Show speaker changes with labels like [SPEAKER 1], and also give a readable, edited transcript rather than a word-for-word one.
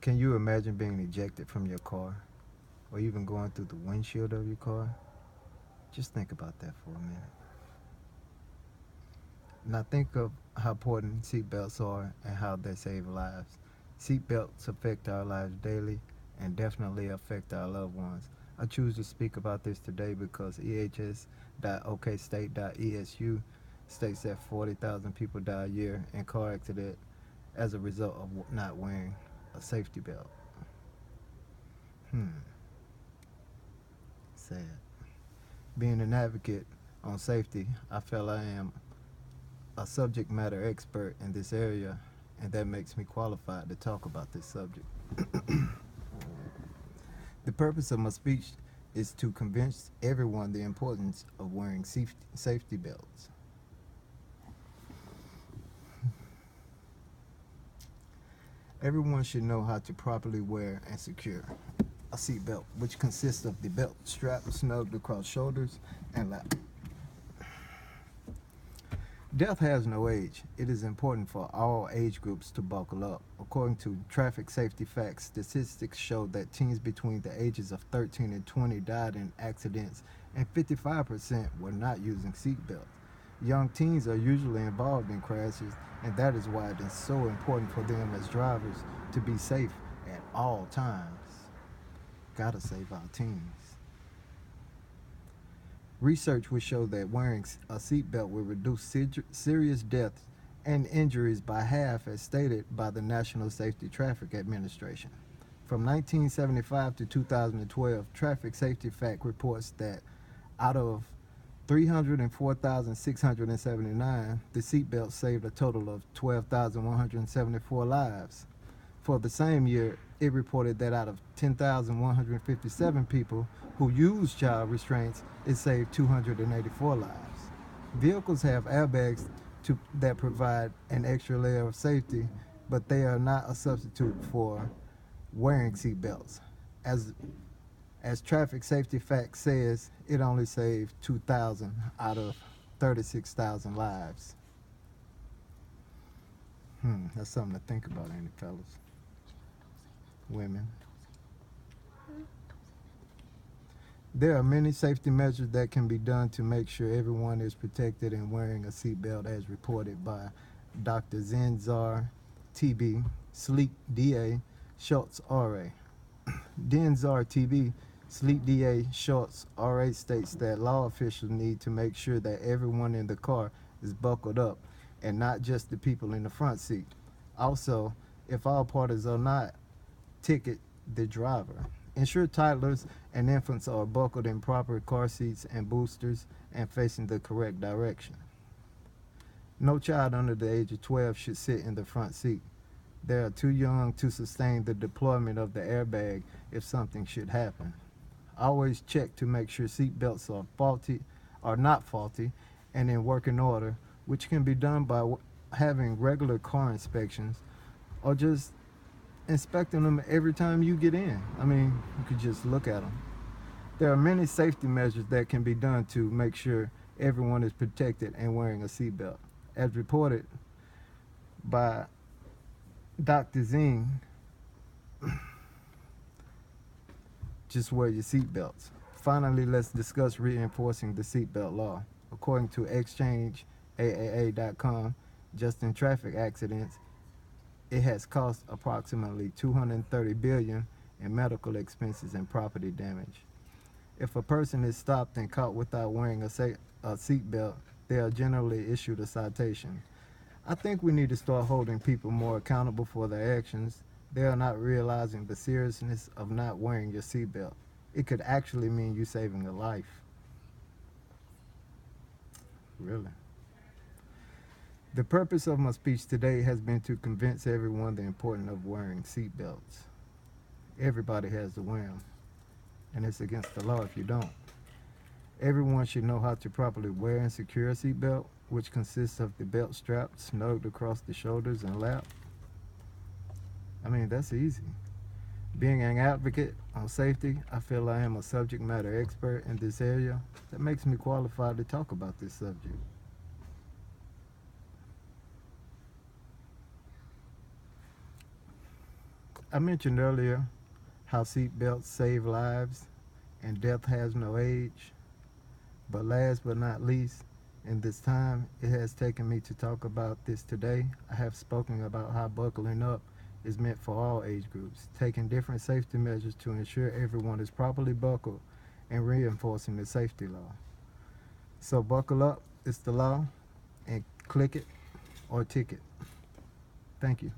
[SPEAKER 1] Can you imagine being ejected from your car or even going through the windshield of your car? Just think about that for a minute. Now think of how important seatbelts are and how they save lives. Seatbelts affect our lives daily and definitely affect our loved ones. I choose to speak about this today because ehs.okstate.esu states that 40,000 people die a year in car accidents as a result of not wearing a safety belt. Hmm, sad. Being an advocate on safety, I feel I am a subject matter expert in this area, and that makes me qualified to talk about this subject. The purpose of my speech is to convince everyone the importance of wearing safety belts. Everyone should know how to properly wear and secure a seat belt, which consists of the belt strap snugged across shoulders and lap. Death has no age. It is important for all age groups to buckle up. According to traffic safety facts, statistics show that teens between the ages of 13 and 20 died in accidents, and 55% were not using seatbelts. Young teens are usually involved in crashes, and that is why it is so important for them as drivers to be safe at all times. Gotta save our teens. Research will show that wearing a seatbelt will reduce serious deaths and injuries by half, as stated by the National Safety Traffic Administration. From 1975 to 2012, Traffic Safety Fact reports that out of 304,679, the seatbelt saved a total of 12,174 lives. For the same year, it reported that out of 10,157 people who used child restraints, it saved 284 lives. Vehicles have airbags that provide an extra layer of safety, but they are not a substitute for wearing seat belts. As Traffic Safety Fact says, it only saved 2,000 out of 36,000 lives. That's something to think about, ain't it, fellas? Women. There are many safety measures that can be done to make sure everyone is protected and wearing a seatbelt, as reported by Dr. Zenzar TB, Sleek DA, Schultz RA. Denzar TB, Sleek DA, Schultz RA states that law officials need to make sure that everyone in the car is buckled up and not just the people in the front seat. Also, if all parties are not, ticket the driver. Ensure toddlers and infants are buckled in proper car seats and boosters and facing the correct direction. No child under the age of 12 should sit in the front seat. They are too young to sustain the deployment of the airbag if something should happen. Always check to make sure seat belts are not faulty and in working order, which can be done by having regular car inspections or just inspecting them every time you get in. I mean, you could just look at them. There are many safety measures that can be done to make sure everyone is protected and wearing a seatbelt. As reported by Dr. Zing, just wear your seatbelts. Finally, let's discuss reinforcing the seatbelt law. According to exchangeaaa.com, just in traffic accidents, it has cost approximately $230 billion in medical expenses and property damage. If a person is stopped and caught without wearing a seatbelt, they are generally issued a citation. I think we need to start holding people more accountable for their actions. They are not realizing the seriousness of not wearing your seatbelt. It could actually mean you saving a life. Really. The purpose of my speech today has been to convince everyone the importance of wearing seatbelts. Everybody has to wear them, and it's against the law if you don't. Everyone should know how to properly wear and secure a seatbelt, which consists of the belt strap snugged across the shoulders and lap. I mean, that's easy. Being an advocate on safety, I feel I am a subject matter expert in this area. That makes me qualified to talk about this subject. I mentioned earlier how seatbelts save lives and death has no age. But last but not least, in this time it has taken me to talk about this today, I have spoken about how buckling up is meant for all age groups, taking different safety measures to ensure everyone is properly buckled and reinforcing the safety law. So buckle up, it's the law, and click it or ticket. Thank you.